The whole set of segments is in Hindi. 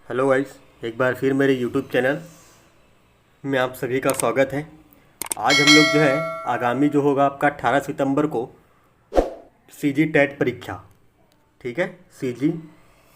हेलो गाइस, एक बार फिर मेरे यूट्यूब चैनल में आप सभी का स्वागत है। आज हम लोग जो है आगामी जो होगा आपका 18 सितंबर को सीजी टेट परीक्षा, ठीक है, सीजी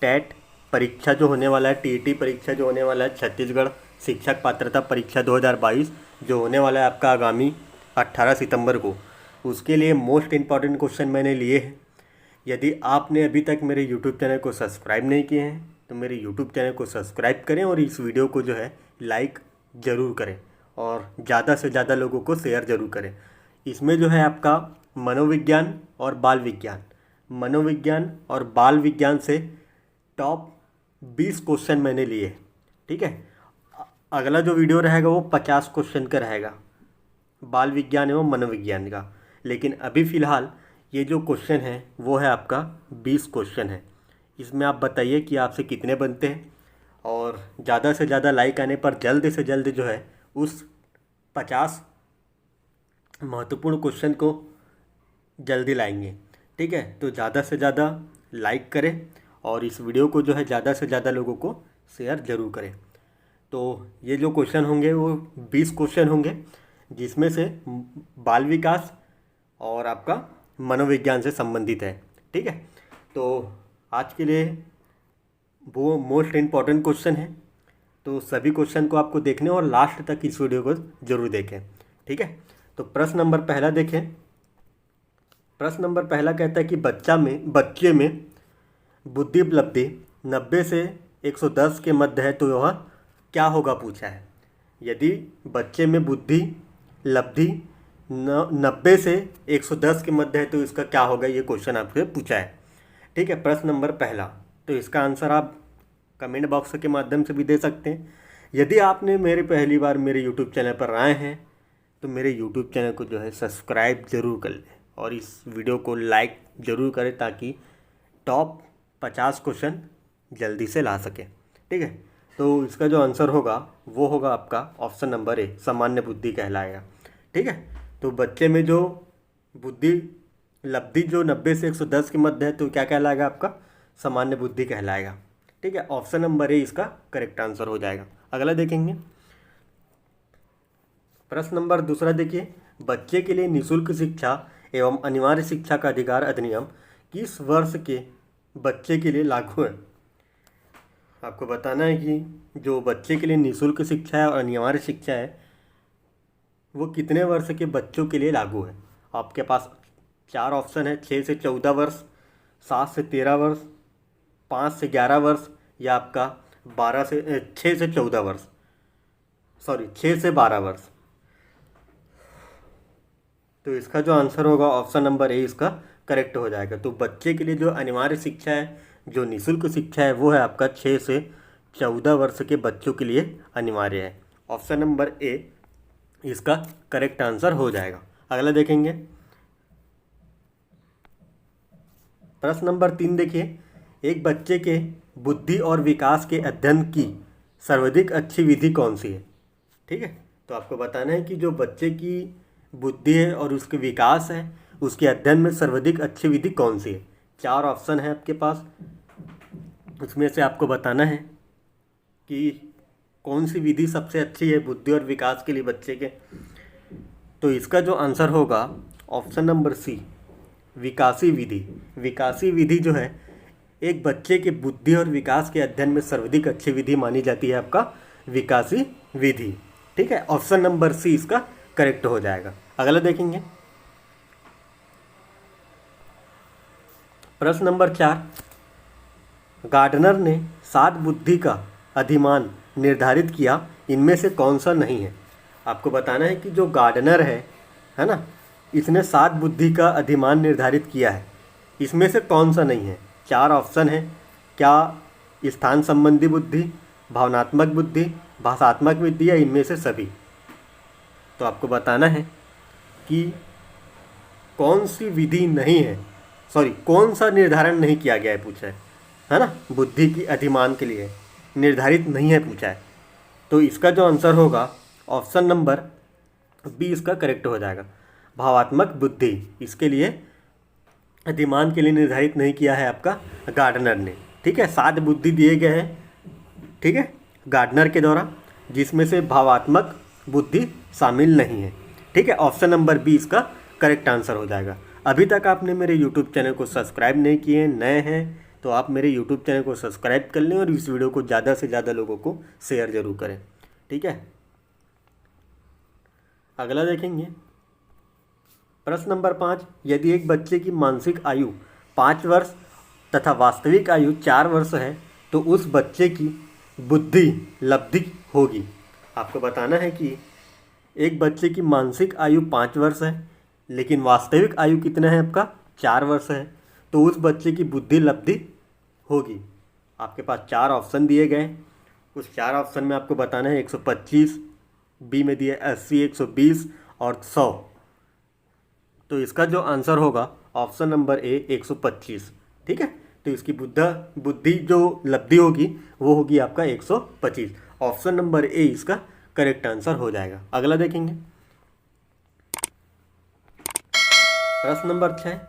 टेट परीक्षा जो होने वाला है, टीईटी परीक्षा जो होने वाला है, छत्तीसगढ़ शिक्षक पात्रता परीक्षा 2022 जो होने वाला है आपका आगामी 18 सितंबर को, उसके लिए मोस्ट इम्पॉर्टेंट क्वेश्चन मैंने लिए हैं। यदि आपने अभी तक मेरे यूट्यूब चैनल को सब्सक्राइब नहीं किए हैं तो मेरे यूट्यूब चैनल को सब्सक्राइब करें और इस वीडियो को जो है लाइक ज़रूर करें और ज़्यादा से ज़्यादा लोगों को शेयर ज़रूर करें। इसमें जो है आपका मनोविज्ञान और बाल विज्ञान से टॉप 20 क्वेश्चन मैंने लिए, ठीक है। अगला जो वीडियो रहेगा वो 50 क्वेश्चन का रहेगा, बाल विज्ञान एवं मनोविज्ञान का। लेकिन अभी फ़िलहाल ये जो क्वेश्चन है वो है आपका 20 क्वेश्चन है। इसमें आप बताइए कि आपसे कितने बनते हैं और ज़्यादा से ज़्यादा लाइक आने पर जल्द से जल्द जो है उस 50 महत्वपूर्ण क्वेश्चन को जल्दी लाएंगे, ठीक है। तो ज़्यादा से ज़्यादा लाइक करें और इस वीडियो को जो है ज़्यादा से ज़्यादा लोगों को शेयर ज़रूर करें। तो ये जो क्वेश्चन होंगे वो 20 क्वेश्चन होंगे, जिसमें से बाल विकास और आपका मनोविज्ञान से संबंधित है, ठीक है। तो आज के लिए वो मोस्ट इम्पॉर्टेंट क्वेश्चन है, तो सभी क्वेश्चन को आपको देखने और लास्ट तक इस वीडियो को ज़रूर देखें, ठीक है। तो प्रश्न नंबर पहला देखें। प्रश्न नंबर पहला कहता है कि बच्चे में बुद्धि उपलब्धि 90 से 110 के मध्य है तो वह क्या होगा, पूछा है। यदि बच्चे में बुद्धि लब्धि 90 से 110 के मध्य है तो इसका क्या होगा, ये क्वेश्चन आपसे पूछा है, ठीक है। प्रश्न नंबर पहला, तो इसका आंसर आप कमेंट बॉक्स के माध्यम से भी दे सकते हैं। यदि आपने मेरे पहली बार मेरे यूट्यूब चैनल पर आए हैं तो मेरे यूट्यूब चैनल को जो है सब्सक्राइब ज़रूर कर लें और इस वीडियो को लाइक ज़रूर करें ताकि टॉप 50 क्वेश्चन जल्दी से ला सकें, ठीक है। तो इसका जो आंसर होगा वो होगा आपका ऑप्शन नंबर ए, सामान्य बुद्धि कहलाएगा, ठीक है। तो बच्चे में जो बुद्धि लब्धि जो 90 से 110 के मध्य है तो क्या कहलाएगा, आपका सामान्य बुद्धि कहलाएगा, ठीक है। ऑप्शन नंबर ए इसका करेक्ट आंसर हो जाएगा। अगला देखेंगे। प्रश्न नंबर दूसरा देखिए, बच्चे के लिए निःशुल्क शिक्षा एवं अनिवार्य शिक्षा का अधिकार अधिनियम किस वर्ष के बच्चे के लिए लागू है। आपको बताना है कि जो बच्चे के लिए निःशुल्क शिक्षा है और अनिवार्य शिक्षा है वो कितने वर्ष के बच्चों के लिए लागू है। आपके पास 4 ऑप्शन है, 6 से 14 वर्ष, 7 से 13 वर्ष, 5 से 11 वर्ष या आपका 6 से 14 वर्ष, 6 से 12 वर्ष। तो इसका जो आंसर होगा ऑप्शन नंबर ए इसका करेक्ट हो जाएगा। तो बच्चे के लिए जो अनिवार्य शिक्षा है, जो निःशुल्क शिक्षा है वो है आपका 6 से 14 वर्ष के बच्चों के लिए अनिवार्य है। ऑप्शन नंबर ए इसका करेक्ट आंसर हो जाएगा। अगला देखेंगे। प्रश्न नंबर 3 देखिए, एक बच्चे के बुद्धि और विकास के अध्ययन की सर्वाधिक अच्छी विधि कौन सी है, ठीक है। तो आपको बताना है कि जो बच्चे की बुद्धि है और उसके विकास है उसके अध्ययन में सर्वाधिक अच्छी विधि कौन सी है। 4 ऑप्शन है आपके पास, उसमें से आपको बताना है कि कौन सी विधि सबसे अच्छी है बुद्धि और विकास के लिए बच्चे के। तो इसका जो आंसर होगा ऑप्शन नंबर सी, विकासी विधि। विकासी विधि जो है एक बच्चे के बुद्धि और विकास के अध्ययन में सर्वाधिक अच्छी विधि मानी जाती है आपका विकासी विधि, ठीक है। ऑप्शन नंबर सी इसका करेक्ट हो जाएगा। अगला देखेंगे। प्रश्न नंबर 4, गार्डनर ने 7 बुद्धि का अधिमान निर्धारित किया, इनमें से कौन सा नहीं है। आपको बताना है कि जो गार्डनर है ना, इसने 7 बुद्धि का अधिमान निर्धारित किया है, इसमें से कौन सा नहीं है। 4 ऑप्शन है, क्या स्थान संबंधी बुद्धि, भावनात्मक बुद्धि, भाषात्मक बुद्धि या इनमें से सभी। तो आपको बताना है कि कौन सी विधि नहीं है, कौन सा निर्धारण नहीं किया गया है, पूछा है ना, बुद्धि की अधिमान के लिए निर्धारित नहीं है पूछा है। तो इसका जो आंसर होगा ऑप्शन नंबर बी इसका करेक्ट हो जाएगा, भावात्मक बुद्धि। इसके लिए अधिमान के लिए निर्धारित नहीं किया है आपका गार्डनर ने, ठीक है। 7 बुद्धि दिए गए हैं ठीक है, गार्डनर के द्वारा, जिसमें से भावात्मक बुद्धि शामिल नहीं है। ठीक है, ऑप्शन नंबर बी इसका करेक्ट आंसर हो जाएगा। अभी तक आपने मेरे यूट्यूब चैनल को सब्सक्राइब नहीं किए, नए हैं तो आप मेरे यूट्यूब चैनल को सब्सक्राइब कर लें और इस वीडियो को ज़्यादा से ज़्यादा लोगों को शेयर जरूर करें। ठीक है, अगला देखेंगे प्रश्न नंबर 5। यदि एक बच्चे की मानसिक आयु 5 वर्ष तथा वास्तविक आयु 4 वर्ष है तो उस बच्चे की बुद्धि लब्धि होगी। आपको बताना है कि एक बच्चे की मानसिक आयु 5 वर्ष है लेकिन वास्तविक आयु कितना है आपका 4 वर्ष है, तो उस बच्चे की बुद्धि लब्धि होगी। आपके पास 4 ऑप्शन दिए गए, उस 4 ऑप्शन में आपको बताना है 125, बी में दिए 80, 120 और 100। तो इसका जो आंसर होगा ऑप्शन नंबर ए 125। ठीक है, तो इसकी बुद्धि जो लब्धि होगी वो होगी आपका 125। ऑप्शन नंबर ए इसका करेक्ट आंसर हो जाएगा। अगला देखेंगे प्रश्न नंबर 6।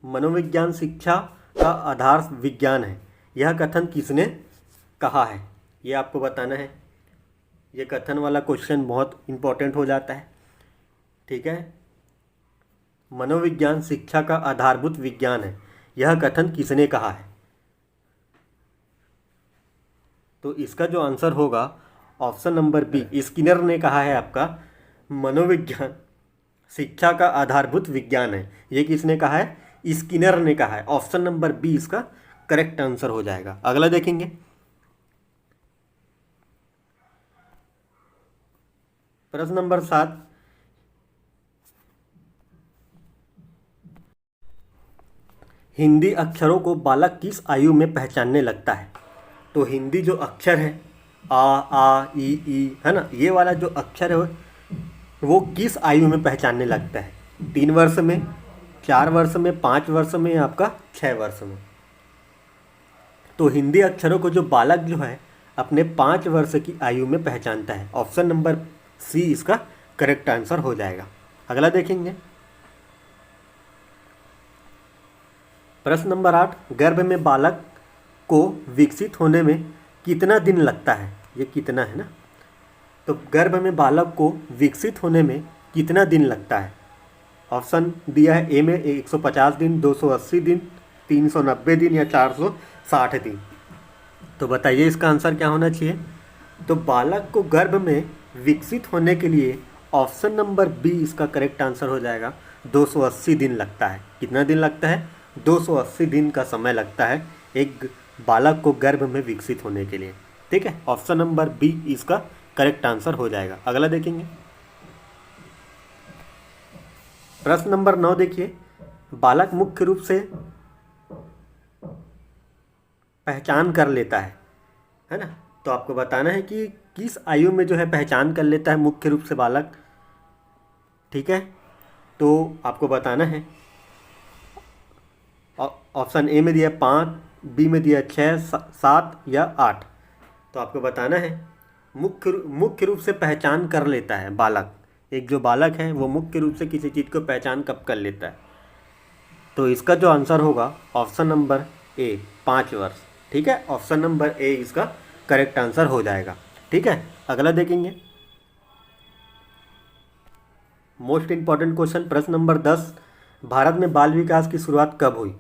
मनोविज्ञान शिक्षा का आधार विज्ञान है, यह कथन किसने कहा है? ये आपको बताना है। ये कथन वाला क्वेश्चन बहुत इंपॉर्टेंट हो जाता है। ठीक है, मनोविज्ञान शिक्षा का आधारभूत विज्ञान है, यह कथन किसने कहा है? तो इसका जो आंसर होगा ऑप्शन नंबर बी, स्किनर ने कहा है आपका मनोविज्ञान शिक्षा का आधारभूत विज्ञान है। ये किसने कहा है? स्किनर ने कहा है। ऑप्शन नंबर बी इसका करेक्ट आंसर हो जाएगा। अगला देखेंगे प्रश्न नंबर 7। हिंदी अक्षरों को बालक किस आयु में पहचानने लगता है? तो हिंदी जो अक्षर है आ ई है ना, ये वाला जो अक्षर है वो किस आयु में पहचानने लगता है? 3 वर्ष में, 4 वर्ष में, 5 वर्ष में या आपका 6 वर्ष में? तो हिंदी अक्षरों को जो बालक जो है अपने 5 वर्ष की आयु में पहचानता है। ऑप्शन नंबर सी इसका करेक्ट आंसर हो जाएगा। अगला देखेंगे प्रश्न नंबर 8। गर्भ में बालक को विकसित होने में कितना दिन लगता है? ये कितना है ना, तो गर्भ में बालक को विकसित होने में कितना दिन लगता है? ऑप्शन दिया है ए में 150 दिन, 280 दिन, 390 दिन या 460 दिन। तो बताइए इसका आंसर क्या होना चाहिए? तो बालक को गर्भ में विकसित होने के लिए ऑप्शन नंबर बी इसका करेक्ट आंसर हो जाएगा। 280 दिन लगता है। कितना दिन लगता है? 280 दिन का समय लगता है एक बालक को गर्भ में विकसित होने के लिए। ठीक है, ऑप्शन नंबर बी इसका करेक्ट आंसर हो जाएगा। अगला देखेंगे प्रश्न नंबर 9। देखिए, बालक मुख्य रूप से पहचान कर लेता है ना, तो आपको बताना है कि किस आयु में जो है पहचान कर लेता है मुख्य रूप से बालक। ठीक है, तो आपको बताना है ऑप्शन ए में दिया 5, बी में दिया 6, 7 या 8। तो आपको बताना है मुख्य रूप से पहचान कर लेता है बालक। एक जो बालक है वो मुख्य रूप से किसी चीज़ को पहचान कब कर लेता है? तो इसका जो आंसर होगा ऑप्शन नंबर ए 5 वर्ष। ठीक है, ऑप्शन नंबर ए इसका करेक्ट आंसर हो जाएगा। ठीक है, अगला देखेंगे मोस्ट इंपॉर्टेंट क्वेश्चन प्रश्न नंबर 10। भारत में बाल विकास की शुरुआत कब हुई?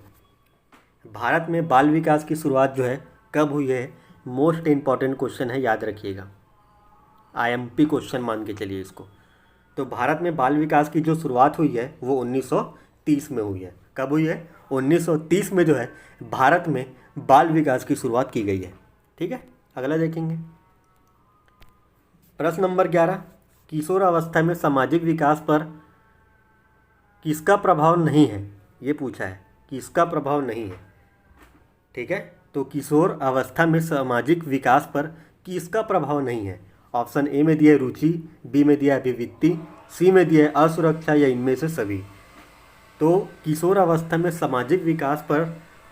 भारत में बाल विकास की शुरुआत जो है कब हुई है? मोस्ट इंपॉर्टेंट क्वेश्चन है, याद रखिएगा। आईएमपी क्वेश्चन मान के चलिए इसको। तो भारत में बाल विकास की जो शुरुआत हुई है वो 1930 में हुई है। कब हुई है? 1930 में जो है भारत में बाल विकास की शुरुआत की गई है। ठीक है, अगला देखेंगे प्रश्न नंबर 11। किशोर अवस्था में सामाजिक विकास पर किसका प्रभाव नहीं है? ये पूछा है, किसका प्रभाव नहीं है। ठीक है, तो किशोर अवस्था में सामाजिक विकास पर किसका प्रभाव नहीं है? ऑप्शन ए में दिया रुचि, बी में दिया अभिवृत्ति, सी में दिया असुरक्षा या इनमें से सभी। तो किशोर अवस्था में सामाजिक विकास पर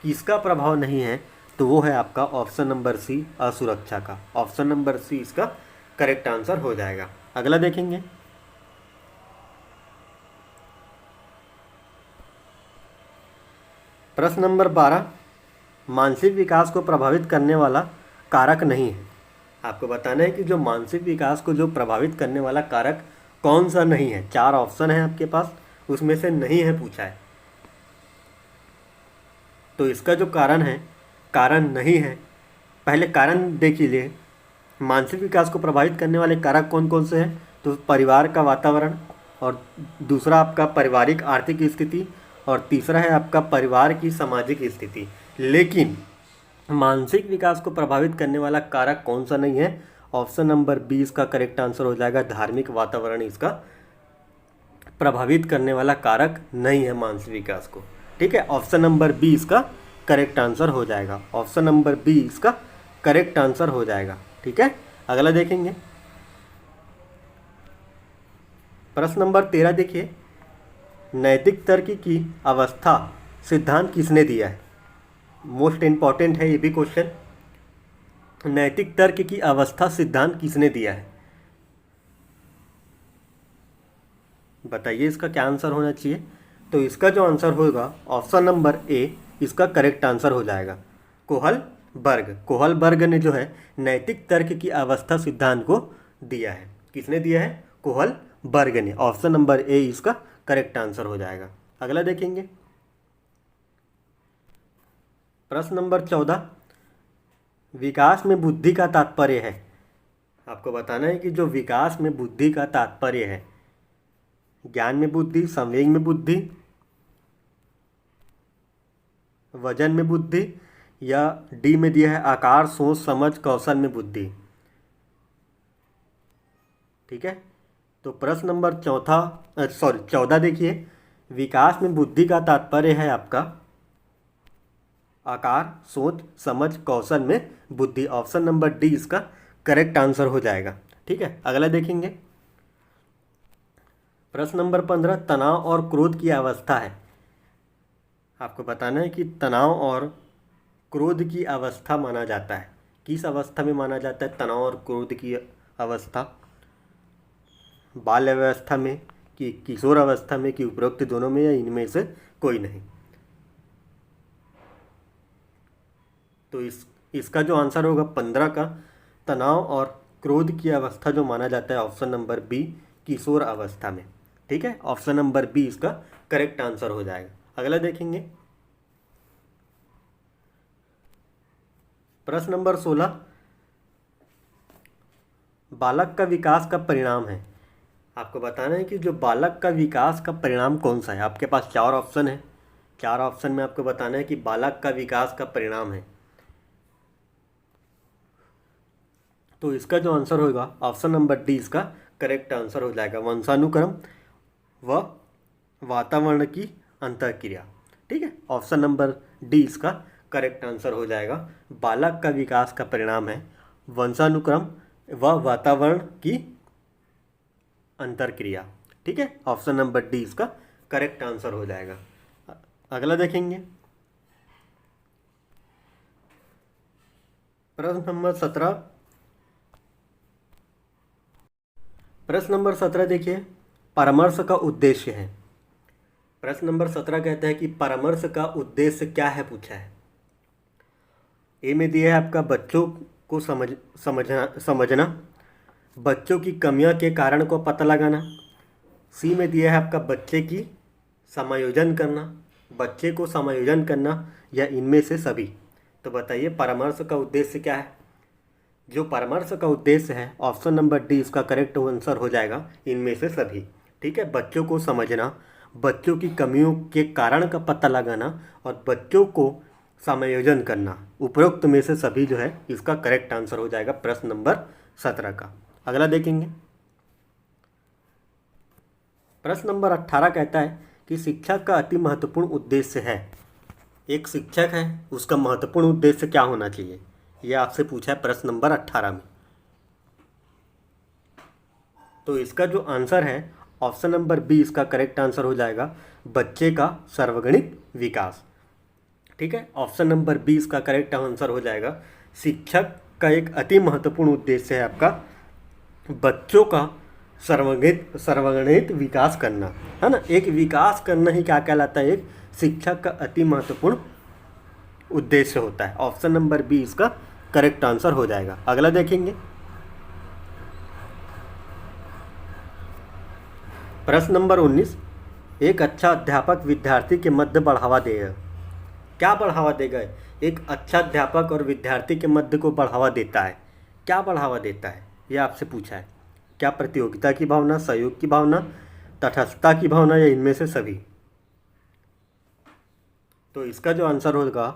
किसका प्रभाव नहीं है? तो वो है आपका ऑप्शन नंबर सी, असुरक्षा का। ऑप्शन नंबर सी इसका करेक्ट आंसर हो जाएगा। अगला देखेंगे प्रश्न नंबर 12। मानसिक विकास को प्रभावित करने वाला कारक नहीं है। आपको बताना है कि जो मानसिक विकास को जो प्रभावित करने वाला कारक कौन सा नहीं है। 4 ऑप्शन है आपके पास, उसमें से नहीं है पूछा है। तो इसका जो कारण है, कारण नहीं है। पहले कारण देख लीजिए, मानसिक विकास को प्रभावित करने वाले कारक कौन कौन से हैं। तो परिवार का वातावरण, और दूसरा आपका पारिवारिक आर्थिक स्थिति, और तीसरा है आपका परिवार की सामाजिक स्थिति। लेकिन मानसिक विकास को प्रभावित करने वाला कारक कौन सा नहीं है। ऑप्शन नंबर बी इसका करेक्ट आंसर हो जाएगा। धार्मिक वातावरण इसका प्रभावित करने वाला कारक नहीं है मानसिक विकास को। ठीक है, ऑप्शन नंबर बी इसका करेक्ट आंसर हो जाएगा। ऑप्शन नंबर बी इसका करेक्ट आंसर हो जाएगा। ठीक है, अगला देखेंगे प्रश्न नंबर 13। देखिए, नैतिक तर्क की अवस्था सिद्धांत किसने दिया है। मोस्ट इम्पॉर्टेंट है ये भी क्वेश्चन। नैतिक तर्क की अवस्था सिद्धांत किसने दिया है, बताइए इसका क्या आंसर होना चाहिए। तो इसका जो आंसर होगा ऑप्शन नंबर ए इसका करेक्ट आंसर हो जाएगा। कोहलबर्ग ने जो है नैतिक तर्क की अवस्था सिद्धांत को दिया है। किसने दिया है, कोहलबर्ग ने। ऑप्शन नंबर ए इसका करेक्ट आंसर हो जाएगा। अगला देखेंगे प्रश्न नंबर 14। विकास में बुद्धि का तात्पर्य है। आपको बताना है कि जो विकास में बुद्धि का तात्पर्य है, ज्ञान में बुद्धि, संवेग में बुद्धि, वजन में बुद्धि, या डी में दिया है आकार, सोच, समझ, कौशल में बुद्धि। ठीक है, तो प्रश्न नंबर 14 देखिए, विकास में बुद्धि का तात्पर्य है आपका आकार, सोच, समझ, कौशल में बुद्धि। ऑप्शन नंबर डी इसका करेक्ट आंसर हो जाएगा। ठीक है, अगला देखेंगे प्रश्न नंबर 15। तनाव और क्रोध की अवस्था है। आपको बताना है कि तनाव और क्रोध की अवस्था माना जाता है। किस अवस्था में माना जाता है तनाव और क्रोध की अवस्था, बाल्य अवस्था में कि किशोर अवस्था में कि उपरोक्त दोनों में, या इनमें से कोई नहीं। तो इसका जो आंसर होगा 15 का, तनाव और क्रोध की अवस्था जो माना जाता है ऑप्शन नंबर बी किशोर अवस्था में। ठीक है, ऑप्शन नंबर बी इसका करेक्ट आंसर हो जाएगा। अगला देखेंगे प्रश्न नंबर 16। बालक का विकास का परिणाम है। आपको बताना है कि जो बालक का विकास का परिणाम कौन सा है। आपके पास 4 ऑप्शन है। 4 ऑप्शन में आपको बताना है कि बालक का विकास का परिणाम है। तो इसका जो आंसर होगा ऑप्शन नंबर डी इसका करेक्ट आंसर हो जाएगा। वंशानुक्रम व वातावरण की अंतःक्रिया। ठीक है, ऑप्शन नंबर डी इसका करेक्ट आंसर हो जाएगा। बालक का विकास का परिणाम है वंशानुक्रम व वातावरण की अंतर्क्रिया। ठीक है, ऑप्शन नंबर डी इसका करेक्ट आंसर हो जाएगा। अगला देखेंगे प्रश्न नंबर 17। प्रश्न नंबर 17 देखिए, परामर्श का उद्देश्य है। प्रश्न नंबर 17 कहता है कि परामर्श का उद्देश्य क्या है पूछा है। ए में दिया है आपका बच्चों को समझना, बच्चों की कमियों के कारण को पता लगाना। सी में दिया है आपका बच्चे की समायोजन करना, बच्चे को समायोजन करना, या इनमें से सभी। तो बताइए परामर्श का उद्देश्य क्या है। जो परामर्श का उद्देश्य है ऑप्शन नंबर डी इसका करेक्ट आंसर हो जाएगा, इनमें से सभी। ठीक है, बच्चों को समझना, बच्चों की कमियों के कारण का पता लगाना, और बच्चों को समायोजन करना, उपरोक्त में से सभी जो है इसका करेक्ट आंसर हो जाएगा प्रश्न नंबर 17 का। अगला देखेंगे प्रश्न नंबर 18 कहता है कि शिक्षक का अति महत्वपूर्ण उद्देश्य है। एक शिक्षक है, उसका महत्वपूर्ण उद्देश्य क्या होना चाहिए, यह आपसे पूछा है प्रश्न नंबर 18 में। तो इसका जो आंसर है ऑप्शन नंबर बी इसका करेक्ट आंसर हो जाएगा, बच्चे का सर्वगणित विकास। ठीक है, ऑप्शन नंबर बी इसका करेक्ट आंसर हो जाएगा। शिक्षक का एक अति महत्वपूर्ण उद्देश्य है आपका बच्चों का सर्वगणित विकास करना, है ना। एक विकास करना ही क्या कहलाता है, एक शिक्षक का अति महत्वपूर्ण उद्देश्य होता है। ऑप्शन नंबर बी इसका करेक्ट आंसर हो जाएगा। अगला देखेंगे प्रश्न नंबर 19, एक अच्छा अध्यापक विद्यार्थी के मध्य बढ़ावा देगा। क्या बढ़ावा देगा? एक अच्छा अध्यापक और विद्यार्थी के मध्य को बढ़ावा देता है। क्या बढ़ावा देता है ये आपसे पूछा है। क्या प्रतियोगिता की भावना, सहयोग की भावना, तटस्थता की भावना, या इनमें से सभी? तो इसका जो आंसर होगा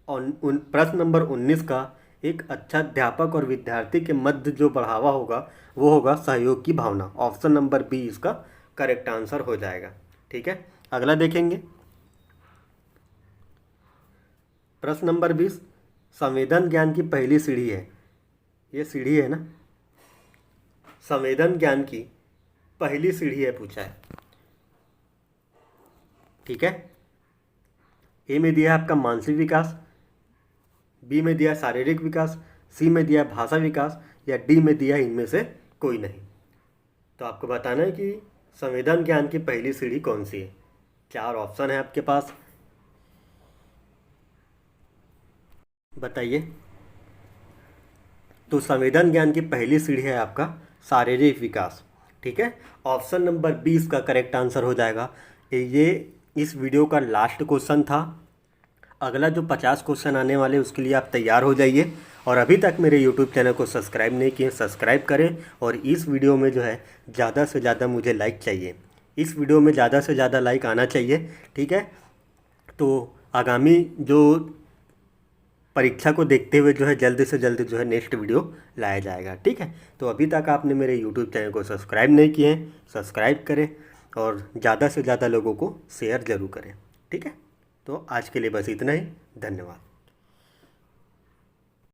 प्रश्न नंबर 19 का, एक अच्छा अध्यापक और विद्यार्थी के मध्य जो बढ़ावा होगा वो होगा सहयोग की भावना। ऑप्शन नंबर बी इसका करेक्ट आंसर हो जाएगा। ठीक है, अगला देखेंगे। प्रश्न नंबर 20, संवेदन ज्ञान की पहली सीढ़ी है। ये सीढ़ी है ना, संवेदन ज्ञान की पहली सीढ़ी है पूछा है। ठीक है, ए में दिया है आपका मानसिक विकास, बी में दिया शारीरिक विकास, सी में दिया भाषा विकास, या डी में दिया इनमें से कोई नहीं। तो आपको बताना है कि संवेदन ज्ञान की पहली सीढ़ी कौन सी है। 4 ऑप्शन है आपके पास, बताइए। तो संवेदन ज्ञान की पहली सीढ़ी है आपका शारीरिक विकास। ठीक है, ऑप्शन नंबर 20 का करेक्ट आंसर हो जाएगा। ये इस वीडियो का लास्ट क्वेश्चन था। अगला जो 50 क्वेश्चन आने वाले उसके लिए आप तैयार हो जाइए। और अभी तक मेरे यूट्यूब चैनल को सब्सक्राइब नहीं किए, सब्सक्राइब करें। और इस वीडियो में जो है ज़्यादा से ज़्यादा मुझे लाइक चाहिए। इस वीडियो में ज़्यादा से ज़्यादा लाइक आना चाहिए। ठीक है, तो आगामी जो परीक्षा को देखते हुए जो है जल्द से जल्द जो है नेक्स्ट वीडियो लाया जाएगा। ठीक है, तो अभी तक आपने मेरे यूट्यूब चैनल को सब्सक्राइब नहीं किए हैं, सब्सक्राइब करें और ज़्यादा से ज़्यादा लोगों को शेयर ज़रूर करें। ठीक है, तो आज के लिए बस इतना ही। धन्यवाद।